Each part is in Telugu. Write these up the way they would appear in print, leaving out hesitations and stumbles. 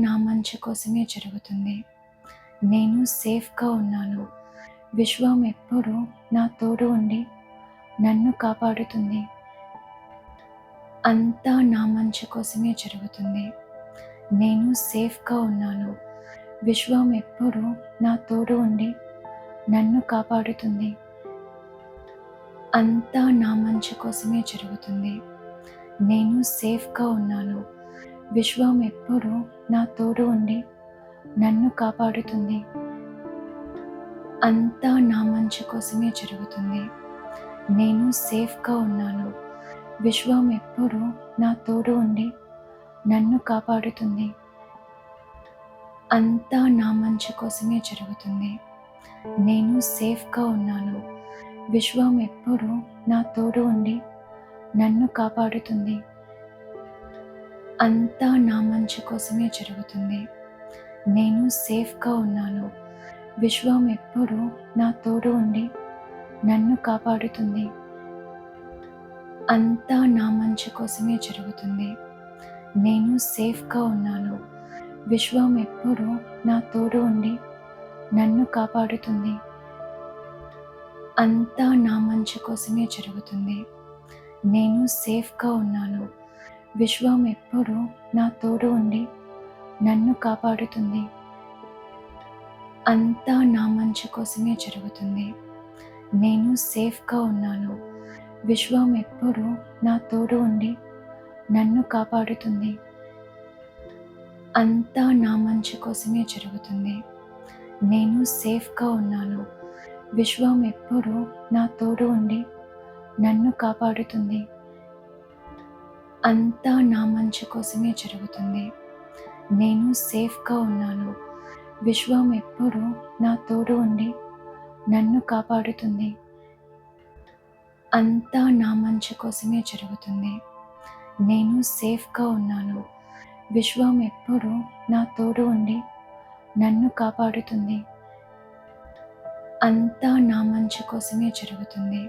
నా మంచి కోసమే జరుగుతుంది. నేను సేఫ్గా ఉన్నాను. విశ్వం ఎప్పుడూ నా తోడు ఉండి నన్ను కాపాడుతుంది. అంతా నా మంచి కోసమే జరుగుతుంది. నేను సేఫ్గా ఉన్నాను. విశ్వం ఎప్పుడూ నా తోడు ఉండి నన్ను కాపాడుతుంది. అంతా నా మంచి కోసమే జరుగుతుంది. నేను సేఫ్గా ఉన్నాను. విశ్వం ఎప్పుడూ నా తోడు ఉండి నన్ను కాపాడుతుంది. అంతా నా మంచి కోసమే జరుగుతుంది. నేను సేఫ్గా ఉన్నాను. విశ్వం ఎప్పుడూ నా తోడు ఉండి నన్ను కాపాడుతుంది. అంతా నా మంచి కోసమే జరుగుతుంది. నేను సేఫ్గా ఉన్నాను. విశ్వం ఎప్పుడూ నా తోడు ఉండి నన్ను కాపాడుతుంది. అంతా నా మంచి కోసమే జరుగుతుంది. నేను సేఫ్గా ఉన్నాను. విశ్వం ఎప్పుడూ నా తోడు ఉండి నన్ను కాపాడుతుంది. అంతా నా మంచి కోసమే జరుగుతుంది. నేను సేఫ్గా ఉన్నాను. విశ్వం ఎప్పుడూ నా తోడు ఉండి నన్ను కాపాడుతుంది. అంతా నా మంచి కోసమే జరుగుతుంది. నేను సేఫ్గా ఉన్నాను. విశ్వం ఎప్పుడూ నా తోడు ఉండి నన్ను కాపాడుతుంది. అంతా నా మంచి కోసమే జరుగుతుంది. నేను సేఫ్గా ఉన్నాను. విశ్వం ఎప్పుడూ నా తోడు ఉండి నన్ను కాపాడుతుంది. అంతా నా మంచి కోసమే జరుగుతుంది. నేను సేఫ్గా ఉన్నాను. విశ్వం ఎప్పుడూ నా తోడు ఉండి నన్ను కాపాడుతుంది. అంతా నా మంచి కోసమే జరుగుతుంది. నేను సేఫ్గా ఉన్నాను. విశ్వం ఎప్పుడూ నా తోడు ఉండి నన్ను కాపాడుతుంది. అంతా నా మంచి కోసమే జరుగుతుంది. నేను సేఫ్గా ఉన్నాను. విశ్వం ఎప్పుడూ నా తోడు ఉండి నన్ను కాపాడుతుంది. అంతా నా మంచి కోసమే జరుగుతుంది.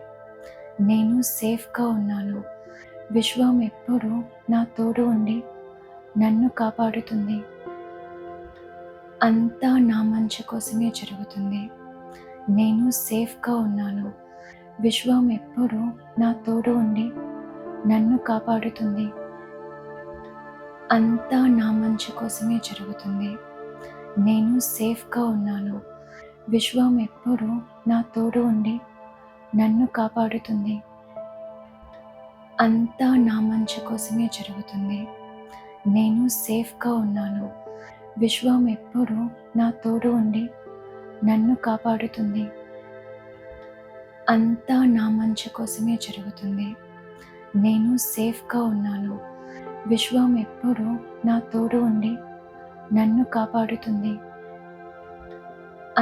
నేను సేఫ్గా ఉన్నాను. విశ్వం ఎప్పుడూ నా తోడు ఉండి నన్ను కాపాడుతుంది. అంతా నా మంచి కోసమే జరుగుతుంది. నేను సేఫ్గా ఉన్నాను. విశ్వం ఎప్పుడూ నా తోడు ఉండి నన్ను కాపాడుతుంది. అంతా నా మంచి కోసమే జరుగుతుంది. నేను సేఫ్గా ఉన్నాను. విశ్వం ఎప్పుడూ నా తోడు ఉండి నన్ను కాపాడుతుంది. అంతా నా మంచి కోసమే జరుగుతుంది. నేను సేఫ్గా ఉన్నాను. విశ్వం ఎప్పుడూ నా తోడు ఉండి నన్ను కాపాడుతుంది. అంతా నా మంచి కోసమే జరుగుతుంది. నేను సేఫ్గా ఉన్నాను. విశ్వం ఎప్పుడూ నా తోడు ఉండి నన్ను కాపాడుతుంది.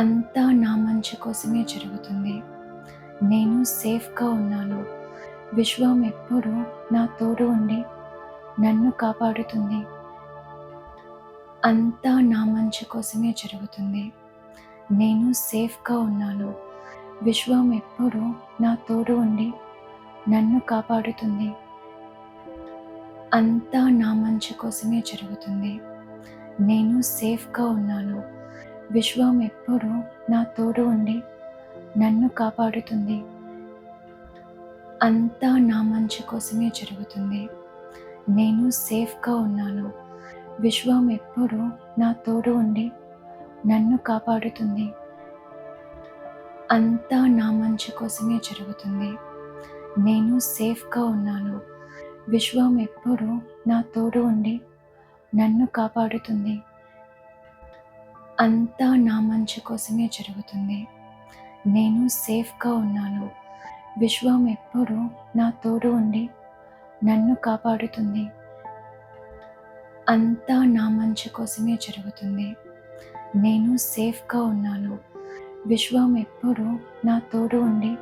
అంతా నా మంచి కోసమే జరుగుతుంది. నేను సేఫ్గా ఉన్నాను. విశ్వం ఎప్పుడూ నా తోడు ఉండి నన్ను కాపాడుతుంది. అంతా నా మంచి కోసమే జరుగుతుంది. నేను సేఫ్గా ఉన్నాను. విశ్వం ఎప్పుడూ నా తోడు ఉండి నన్ను కాపాడుతుంది. అంతా నా మంచి కోసమే జరుగుతుంది. నేను సేఫ్గా ఉన్నాను. విశ్వం ఎప్పుడూ నా తోడు ఉండి నన్ను కాపాడుతుంది. అంతా నా మంచి కోసమే జరుగుతుంది. నేను సేఫ్గా ఉన్నాను. విశ్వం ఎప్పుడూ నా తోడు ఉండి నన్ను కాపాడుతుంది. అంతా నా మంచి కోసమే జరుగుతుంది. నేను సేఫ్గా ఉన్నాను. విశ్వం ఎప్పుడూ నా తోడు ఉండి నన్ను కాపాడుతుంది. అంతా నా మంచి కోసమే జరుగుతుంది. నేను సేఫ్గా ఉన్నాను. విశ్వం ఎప్పుడూ నా తోడు ఉండి నన్ను కాపాడుతుంది. అంతా నా మంచి కోసమే జరుగుతుంది. నేను సేఫ్గా ఉన్నాను. విశ్వం ఎప్పుడూ నా తోడు ఉండి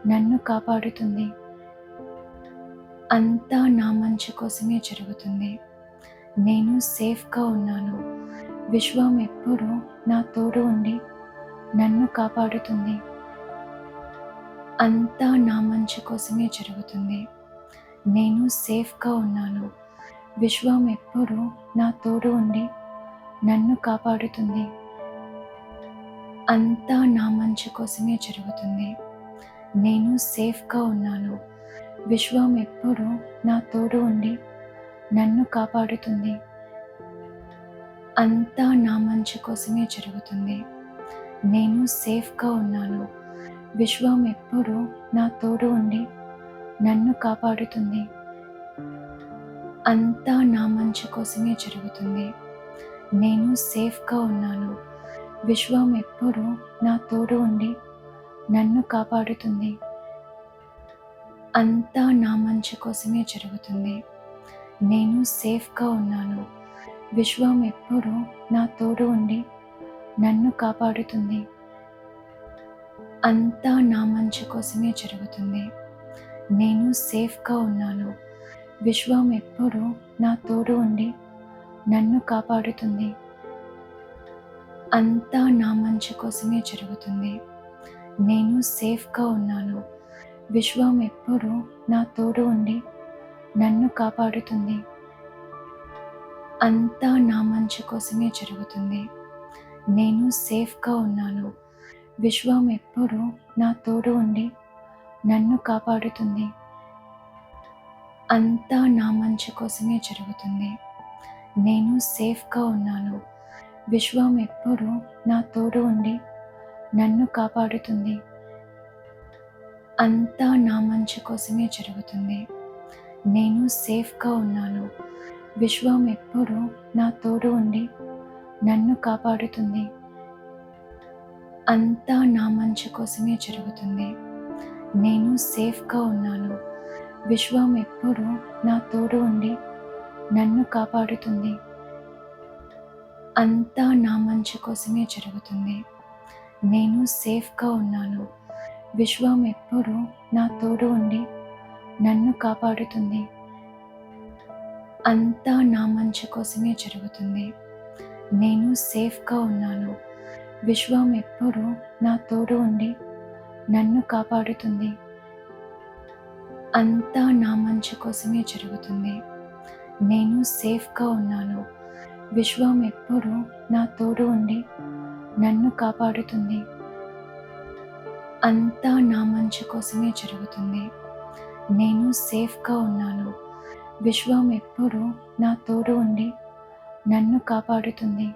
నన్ను కాపాడుతుంది. అంతా నా మంచి కోసమే జరుగుతుంది. నేను సేఫ్గా ఉన్నాను. విశ్వం ఎప్పుడూ నా తోడు ఉండి నన్ను కాపాడుతుంది. అంతా నా మంచి కోసమే జరుగుతుంది. నేను సేఫ్గా ఉన్నాను. విశ్వం ఎప్పుడూ నా తోడు ఉండి నన్ను కాపాడుతుంది. అంతా నా మంచి కోసమే జరుగుతుంది. నేను సేఫ్గా ఉన్నాను. విశ్వం ఎప్పుడూ నా తోడు ఉండి నన్ను కాపాడుతుంది. అంతా నా మంచి కోసమే జరుగుతుంది. నేను సేఫ్గా ఉన్నాను. విశ్వం ఎప్పుడూ నా తోడు ఉండి నన్ను కాపాడుతుంది. అంతా నా మంచి కోసమే జరుగుతుంది. నేను సేఫ్గా ఉన్నాను. విశ్వం ఎప్పుడూ నా తోడు ఉండి నన్ను కాపాడుతుంది. అంతా నా మంచి కోసమే జరుగుతుంది. నేను సేఫ్గా ఉన్నాను. విశ్వం ఎప్పుడూ నా తోడు ఉండి నన్ను కాపాడుతుంది. అంతా నా మంచి కోసమే జరుగుతుంది. నేను సేఫ్గా ఉన్నాను. విశ్వం ఎప్పుడూ నా తోడు ఉండి నన్ను కాపాడుతుంది. అంతా నా మంచి కోసమే జరుగుతుంది. నేను సేఫ్గా ఉన్నాను. విశ్వం ఎప్పుడూ నా తోడు ఉండి నన్ను కాపాడుతుంది. అంతా నా మంచి కోసమే జరుగుతుంది. నేను సేఫ్గా ఉన్నాను. విశ్వం ఎప్పుడూ నా తోడు ఉండి నన్ను కాపాడుతుంది. అంతా నా మంచి కోసమే జరుగుతుంది. నేను సేఫ్గా ఉన్నాను. విశ్వం ఎప్పుడూ నా తోడు ఉండి నన్ను కాపాడుతుంది. అంతా నా మంచి కోసమే జరుగుతుంది. నేను సేఫ్గా ఉన్నాను. విశ్వం ఎప్పుడూ నా తోడు ఉండి నన్ను కాపాడుతుంది. అంతా నా మంచి కోసమే జరుగుతుంది. నేను సేఫ్గా ఉన్నాను. విశ్వం ఎప్పుడూ నా తోడు ఉండి నన్ను కాపాడుతుంది. అంతా నా మంచి కోసమే జరుగుతుంది. నేను సేఫ్గా ఉన్నాను. విశ్వం ఎప్పుడూ నా తోడు ఉండి నన్ను కాపాడుతుంది. అంతా నా మంచి కోసమే జరుగుతుంది. నేను సేఫ్గా ఉన్నాను. విశ్వం ఎప్పుడూ నా తోడు ఉండి నన్ను కాపాడుతుంది. అంతా నా మంచి కోసమే జరుగుతుంది. నేను సేఫ్గా ఉన్నాను. విశ్వం ఎప్పుడూ నా తోడు ఉండి నన్ను కాపాడుతుంది. అంతా నా మంచి కోసమే జరుగుతుంది. నేను సేఫ్గా ఉన్నాను. విశ్వం ఎప్పుడూ నా తోడు ఉండి నన్ను కాపాడుతుంది.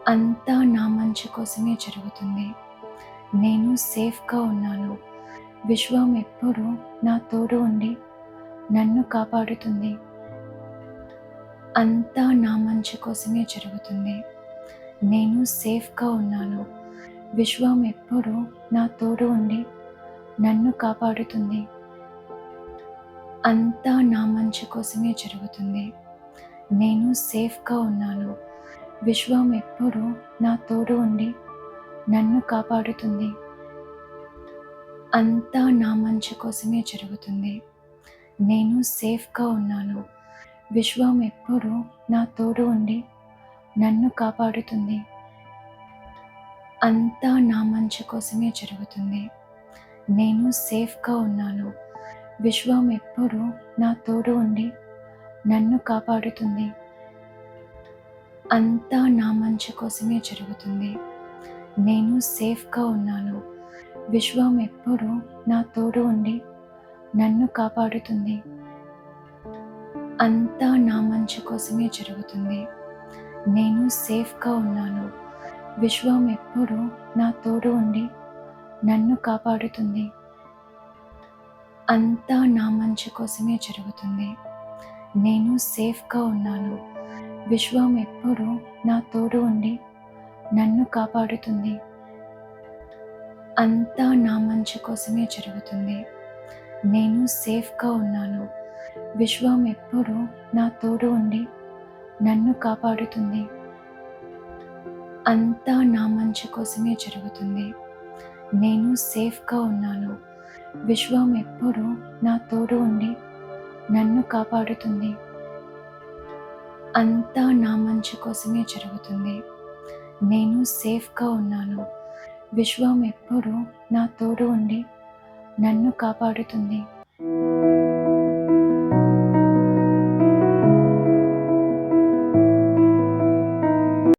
అంతా నా మంచి కోసమే జరుగుతుంది. నేను సేఫ్గా ఉన్నాను. విశ్వం ఎప్పుడూ నా తోడు ఉండి నన్ను కాపాడుతుంది. అంతా నా మంచి కోసమే జరుగుతుంది. నేను సేఫ్గా ఉన్నాను. విశ్వం ఎప్పుడూ నా తోడు ఉండి నన్ను కాపాడుతుంది. అంతా నా మంచి కోసమే జరుగుతుంది. నేను సేఫ్గా ఉన్నాను. విశ్వం ఎప్పుడూ నా తోడు ఉండి నన్ను కాపాడుతుంది. అంతా నా మంచి కోసమే జరుగుతుంది. నేను సేఫ్గా ఉన్నాను. విశ్వం ఎప్పుడూ నా తోడు ఉండి నన్ను కాపాడుతుంది. అంతా నా మంచి కోసమే జరుగుతుంది. నేను సేఫ్గా ఉన్నాను. విశ్వం ఎప్పుడూ నా తోడు ఉండి నన్ను కాపాడుతుంది. అంతా నా మంచి కోసమే జరుగుతుంది. నేను సేఫ్గా ఉన్నాను. విశ్వం ఎప్పుడూ నా తోడు ఉండి నన్ను కాపాడుతుంది. అంతా నా మంచి కోసమే జరుగుతుంది. నేను సేఫ్గా ఉన్నాను. విశ్వం ఎప్పుడూ నా తోడు ఉండి నన్ను కాపాడుతుంది. అంతా నా మంచి కోసమే జరుగుతుంది. నేను సేఫ్గా ఉన్నాను. విశ్వం ఎప్పుడూ నా తోడు ఉండి నన్ను కాపాడుతుంది. అంతా నా మంచి కోసమే జరుగుతుంది. నేను సేఫ్గా ఉన్నాను. విశ్వం ఎప్పుడూ నా తోడు ఉండి నన్ను కాపాడుతుంది. అంతా నా మంచి కోసమే జరుగుతుంది. నేను సేఫ్గా ఉన్నాను. విశ్వం ఎప్పుడూ నా తోడు ఉండి నన్ను కాపాడుతుంది. అంతా నా మంచి కోసమే జరుగుతుంది. నేను సేఫ్గా ఉన్నాను. విశ్వం ఎప్పుడూ నా తోడు ఉండి నన్ను కాపాడుతుంది.